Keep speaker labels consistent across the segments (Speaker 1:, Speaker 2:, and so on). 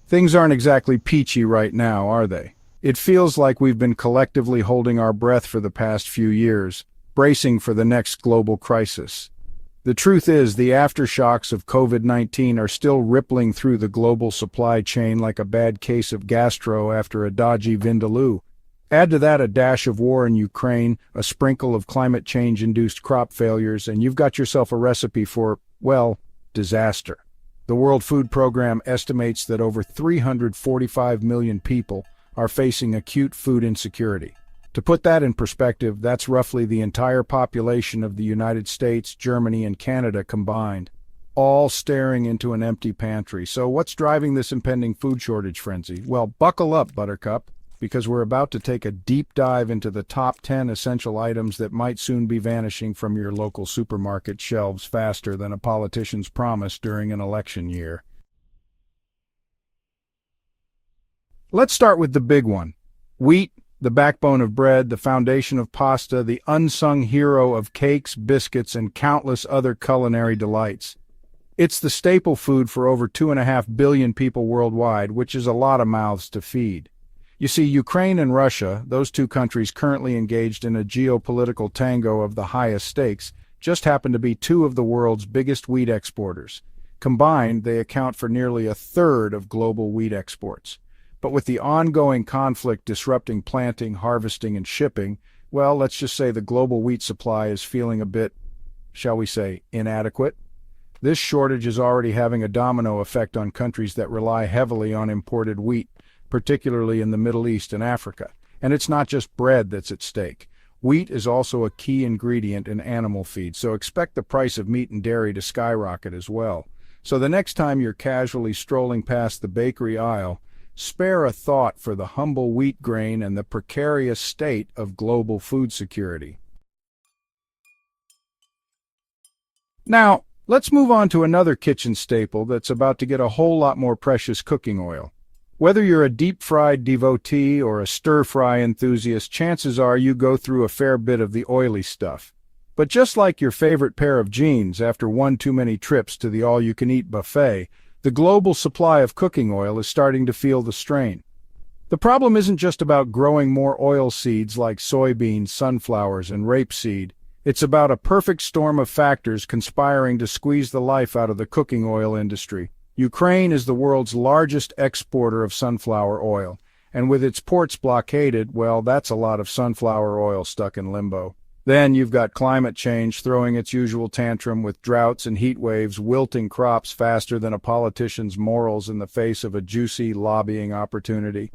Speaker 1: Things aren't exactly peachy right now, are they? It feels like we've been collectively holding our breath for the past few years, bracing for the next global crisis. The truth is, the aftershocks of COVID-19 are still rippling through the global supply chain like a bad case of gastro after a dodgy Vindaloo. Add to that a dash of war in Ukraine, a sprinkle of climate change-induced crop failures, and you've got yourself a recipe for, well, disaster. The World Food Program estimates that over 345 million people are facing acute food insecurity. To put that in perspective, that's roughly the entire population of the United States, Germany, and Canada combined, all staring into an empty pantry. So what's driving this impending food shortage frenzy? Well, buckle up, Buttercup, because we're about to take a deep dive into the top 10 essential items that might soon be vanishing from your local supermarket shelves faster than a politician's promise during an election year. Let's start with the big one. Wheat, the backbone of bread, the foundation of pasta, the unsung hero of cakes, biscuits, and countless other culinary delights. It's the staple food for over 2.5 billion people worldwide, which is a lot of mouths to feed. You see, Ukraine and Russia, those two countries currently engaged in a geopolitical tango of the highest stakes, just happen to be two of the world's biggest wheat exporters. Combined, they account for nearly a third of global wheat exports. But with the ongoing conflict disrupting planting, harvesting, and shipping, well, let's just say the global wheat supply is feeling a bit, shall we say, inadequate. This shortage is already having a domino effect on countries that rely heavily on imported wheat, particularly in the Middle East and Africa. And it's not just bread that's at stake. Wheat is also a key ingredient in animal feed, so expect the price of meat and dairy to skyrocket as well. So the next time you're casually strolling past the bakery aisle, spare a thought for the humble wheat grain and the precarious state of global food security. Now, let's move on to another kitchen staple that's about to get a whole lot more precious cooking oil. Whether you're a deep-fried devotee or a stir-fry enthusiast, chances are you go through a fair bit of the oily stuff. But just like your favorite pair of jeans after one too many trips to the all-you-can-eat buffet, the global supply of cooking oil is starting to feel the strain. The problem isn't just about growing more oil seeds like soybeans, sunflowers, and rapeseed. It's about a perfect storm of factors conspiring to squeeze the life out of the cooking oil industry. Ukraine is the world's largest exporter of sunflower oil, and with its ports blockaded, well, that's a lot of sunflower oil stuck in limbo. Then you've got climate change throwing its usual tantrum with droughts and heat waves wilting crops faster than a politician's morals in the face of a juicy lobbying opportunity.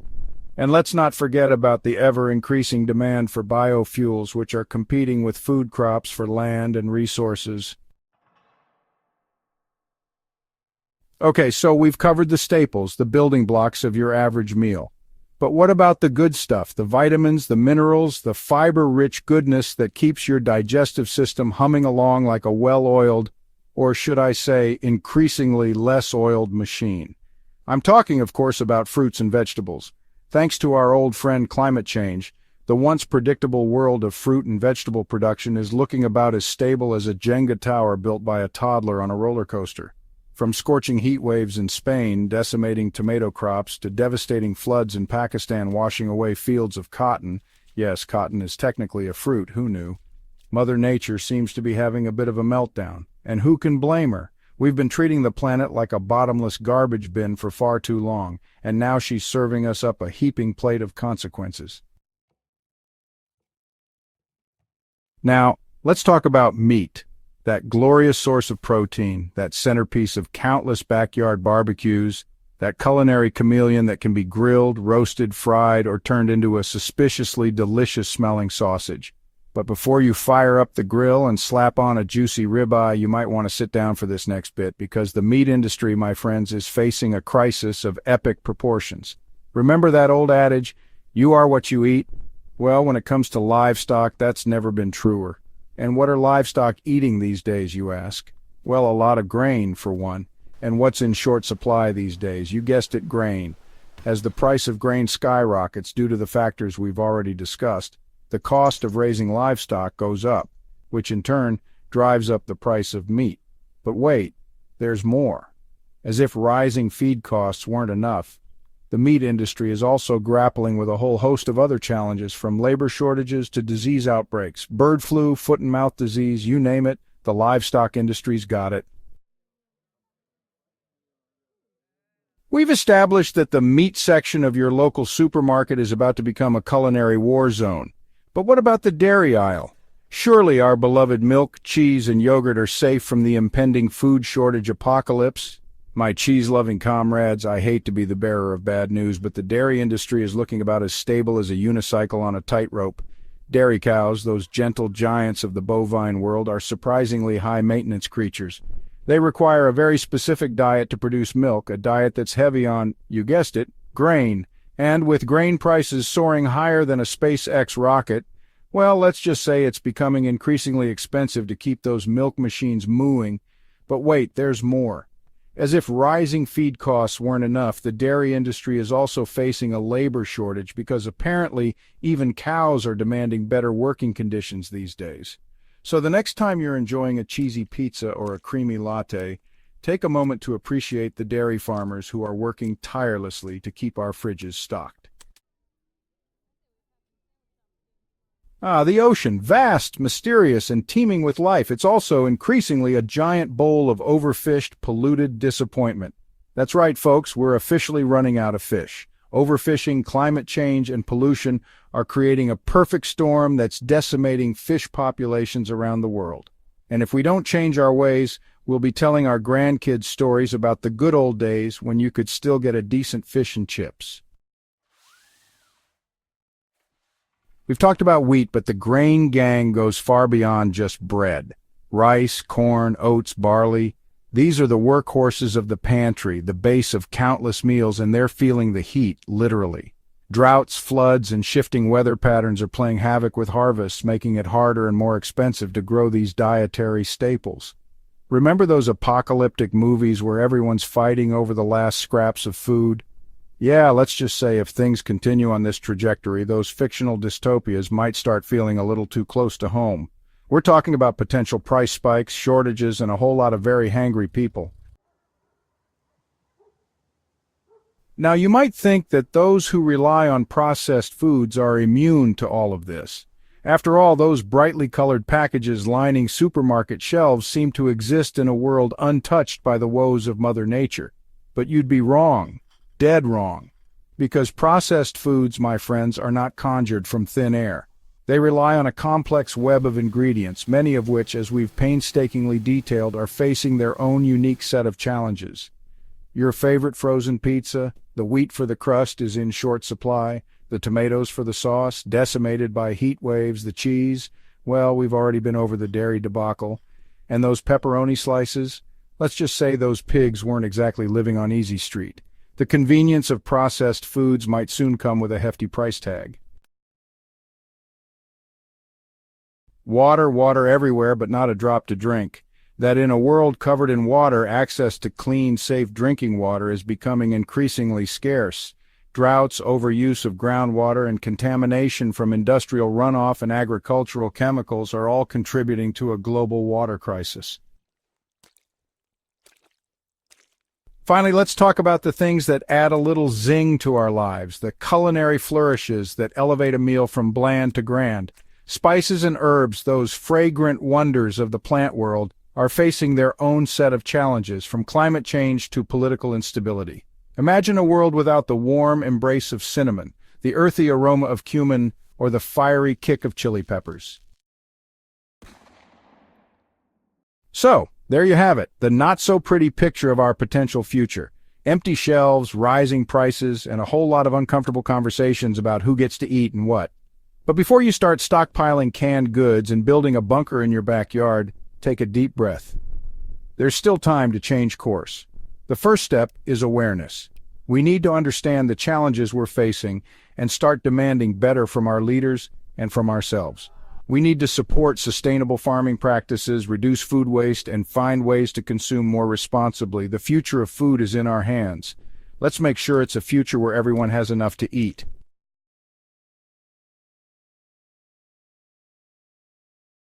Speaker 1: And let's not forget about the ever-increasing demand for biofuels, which are competing with food crops for land and resources. Okay, so we've covered the staples, the building blocks of your average meal. But what about the good stuff, the vitamins, the minerals, the fiber-rich goodness that keeps your digestive system humming along like a well-oiled, or should I say, increasingly less oiled machine? I'm talking, of course, about fruits and vegetables. Thanks to our old friend climate change, the once predictable world of fruit and vegetable production is looking about as stable as a Jenga tower built by a toddler on a roller coaster. From scorching heat waves in Spain decimating tomato crops to devastating floods in Pakistan washing away fields of cotton, yes, cotton is technically a fruit, who knew? Mother Nature seems to be having a bit of a meltdown, and who can blame her? We've been treating the planet like a bottomless garbage bin for far too long, and now she's serving us up a heaping plate of consequences. Now, let's talk about meat. That glorious source of protein, that centerpiece of countless backyard barbecues, that culinary chameleon that can be grilled, roasted, fried, or turned into a suspiciously delicious-smelling sausage. But before you fire up the grill and slap on a juicy ribeye, you might want to sit down for this next bit, because the meat industry, my friends, is facing a crisis of epic proportions. Remember that old adage, you are what you eat? Well, when it comes to livestock, that's never been truer. And what are livestock eating these days, you ask? Well, a lot of grain, for one. And what's in short supply these days? You guessed it, grain. As the price of grain skyrockets due to the factors we've already discussed, the cost of raising livestock goes up, which in turn drives up the price of meat. But wait, there's more. As if rising feed costs weren't enough, The meat industry is also grappling with a whole host of other challenges, from labor shortages to disease outbreaks. Bird flu, foot and mouth disease, you name it, the livestock industry's got it. We've established that the meat section of your local supermarket is about to become a culinary war zone. But what about the dairy aisle? Surely our beloved milk, cheese, and yogurt are safe from the impending food shortage apocalypse? My cheese-loving comrades, I hate to be the bearer of bad news, but the dairy industry is looking about as stable as a unicycle on a tightrope. Dairy cows, those gentle giants of the bovine world, are surprisingly high-maintenance creatures. They require a very specific diet to produce milk, a diet that's heavy on, you guessed it, grain. And with grain prices soaring higher than a SpaceX rocket, well, let's just say it's becoming increasingly expensive to keep those milk machines mooing. But wait, there's more. As if rising feed costs weren't enough, the dairy industry is also facing a labor shortage because apparently even cows are demanding better working conditions these days. So the next time you're enjoying a cheesy pizza or a creamy latte, take a moment to appreciate the dairy farmers who are working tirelessly to keep our fridges stocked. The ocean, vast, mysterious, and teeming with life. It's also increasingly a giant bowl of overfished, polluted disappointment. That's right, folks, we're officially running out of fish. Overfishing, climate change, and pollution are creating a perfect storm that's decimating fish populations around the world. And if we don't change our ways, we'll be telling our grandkids stories about the good old days when you could still get a decent fish and chips. We've talked about wheat, but the grain gang goes far beyond just bread. Rice, corn, oats, barley. These are the workhorses of the pantry, the base of countless meals, and they're feeling the heat, literally. Droughts, floods, and shifting weather patterns are playing havoc with harvests, making it harder and more expensive to grow these dietary staples. Remember those apocalyptic movies where everyone's fighting over the last scraps of food? Yeah, let's just say if things continue on this trajectory, those fictional dystopias might start feeling a little too close to home. We're talking about potential price spikes, shortages, and a whole lot of very hangry people. Now, you might think that those who rely on processed foods are immune to all of this. After all, those brightly colored packages lining supermarket shelves seem to exist in a world untouched by the woes of Mother Nature. But you'd be wrong. Dead wrong. Because processed foods, my friends, are not conjured from thin air. They rely on a complex web of ingredients, many of which, as we've painstakingly detailed, are facing their own unique set of challenges. Your favorite frozen pizza, the wheat for the crust, is in short supply. The tomatoes for the sauce, decimated by heat waves. The cheese, well, we've already been over the dairy debacle. And those pepperoni slices, let's just say those pigs weren't exactly living on Easy Street. The convenience of processed foods might soon come with a hefty price tag. Water, water everywhere, but not a drop to drink. That in a world covered in water, access to clean, safe drinking water is becoming increasingly scarce. Droughts, overuse of groundwater, and contamination from industrial runoff and agricultural chemicals are all contributing to a global water crisis. Finally, let's talk about the things that add a little zing to our lives, the culinary flourishes that elevate a meal from bland to grand. Spices and herbs, those fragrant wonders of the plant world, are facing their own set of challenges, from climate change to political instability. Imagine a world without the warm embrace of cinnamon, the earthy aroma of cumin, or the fiery kick of chili peppers. So, there you have it, the not-so-pretty picture of our potential future. Empty shelves, rising prices, and a whole lot of uncomfortable conversations about who gets to eat and what. But before you start stockpiling canned goods and building a bunker in your backyard, take a deep breath. There's still time to change course. The first step is awareness. We need to understand the challenges we're facing and start demanding better from our leaders and from ourselves. We need to support sustainable farming practices, reduce food waste, and find ways to consume more responsibly. The future of food is in our hands. Let's make sure it's a future where everyone has enough to eat.